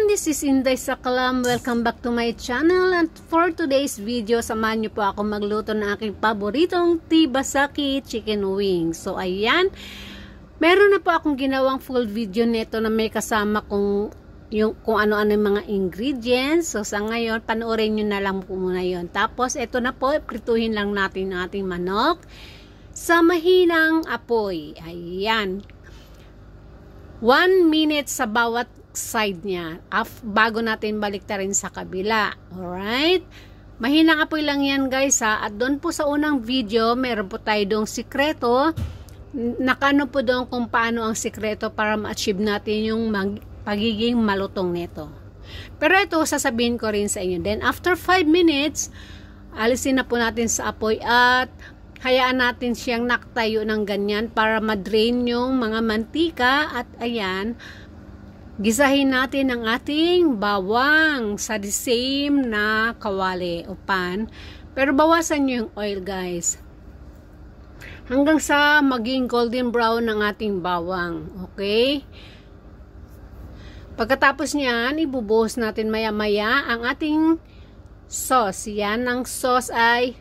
this is Inday Sakalam. Welcome back to my channel. And for today's video, samahan niyo po ako magluto ng aking paboritong Tibasaki chicken wings. So ayan, meron na po akong ginawang full video nito na may kasama kung ano-ano yung mga ingredients. So sa ngayon, panoorin nyo na lang po muna yun. Tapos ito na po, prituhin lang natin ang ating manok sa mahinang apoy. Ayan, 1 minute sa bawat side niya bago natin baliktarin sa kabila. Alright, mahinang apoy lang yan guys ha. At doon po sa unang video, meron po tayo doong sikreto. Nakano po doon kung paano ang sikreto para ma-achieve natin yung pagiging malutong nito. Pero ito sasabihin ko rin sa inyo. Then after 5 minutes, alisin na po natin sa apoy at hayaan natin siyang naktayo ng ganyan para ma-drain yung mga mantika. At ayan, gisahin natin ang ating bawang sa the same na kawali o pan. Pero bawasan nyo yung oil guys. Hanggang sa maging golden brown ng ating bawang. Okay? Pagkatapos niyan, ibubuhos natin maya-maya ang ating sauce. Yan, ang sauce ay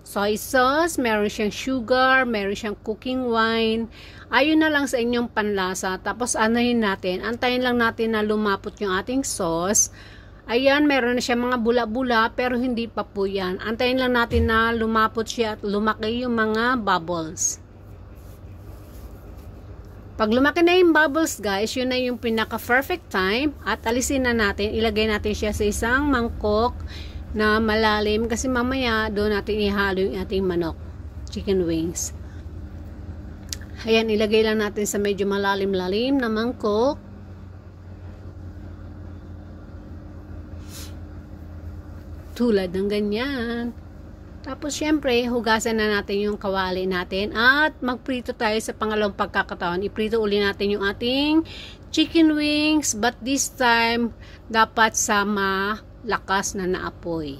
soy sauce, meron siyang sugar, meron siyang cooking wine. Ayun na lang sa inyong panlasa. Tapos anahin natin, antayin lang natin na lumapot yung ating sauce. Ayan, meron na siya mga bula-bula pero hindi pa po yan. Antayin lang natin na lumapot siya at lumaki yung mga bubbles. Pag lumaki na yung bubbles guys, yun na yung pinaka-perfect time. At alisin na natin, ilagay natin siya sa isang mangkok na malalim kasi mamaya doon natin ihalo yung ating manok, chicken wings. Ayan, ilagay lang natin sa medyo malalim-lalim na mangkok. Tulad ng ganyan. Tapos syempre, hugasan na natin yung kawali natin at magprito tayo sa pangalawang pagkakataon. Iprito uli natin yung ating chicken wings, but this time dapat sa lakas na naapoy.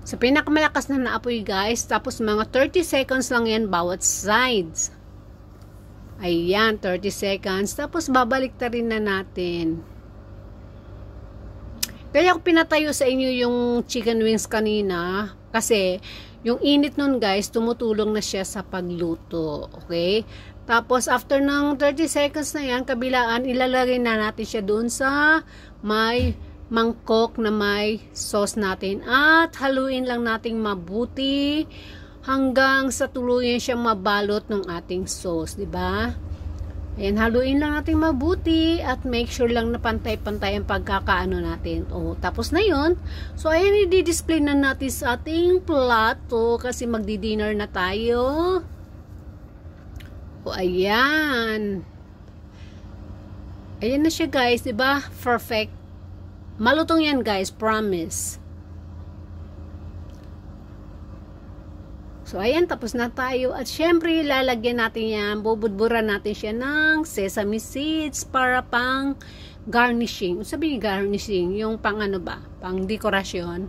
Sa pinakamalakas na naapoy guys, tapos mga 30 seconds lang yan bawat sides. Ayan, 30 seconds. Tapos babalik ta rin na natin. Kaya ako pinatayo sa inyo yung chicken wings kanina kasi yung init nun guys, tumutulong na siya sa pagluto. Okay? Tapos after ng 30 seconds na yan, kabilaan, ilalagay na natin siya doon sa may mangkok na may sauce natin at haluin lang nating mabuti hanggang sa tuluyan siyang mabalot ng ating sauce, di ba? Ayan, haluin lang natin mabuti at make sure lang na pantay-pantay ang pagkakaano natin. O, tapos na yun. So, ayan, i-display na natin sa ating plato kasi magdi-dinner na tayo. O, ayan. Ayan na siya guys, di ba? Perfect. Malutong yan guys, promise. So ayan, tapos na tayo. At syempre, lalagyan natin yan, bubudburan natin siya ng sesame seeds para pang garnishing. Sabi garnishing, yung pang ano ba? Pang dekorasyon.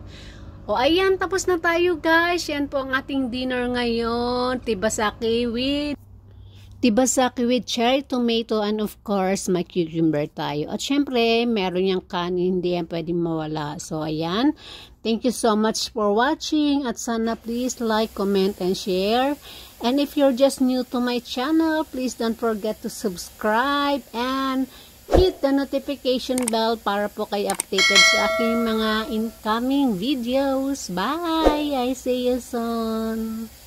O ayan, tapos na tayo guys. Yan po ang ating dinner ngayon. Tibasaki with cherry tomato and of course may cucumber tayo. At syempre, meron yung kanin, hindi yan pwedeng mawala. So ayan, thank you so much for watching at sana please like, comment, and share. And if you're just new to my channel, please don't forget to subscribe and hit the notification bell para po kayo updated sa aking mga incoming videos. Bye! I see you soon!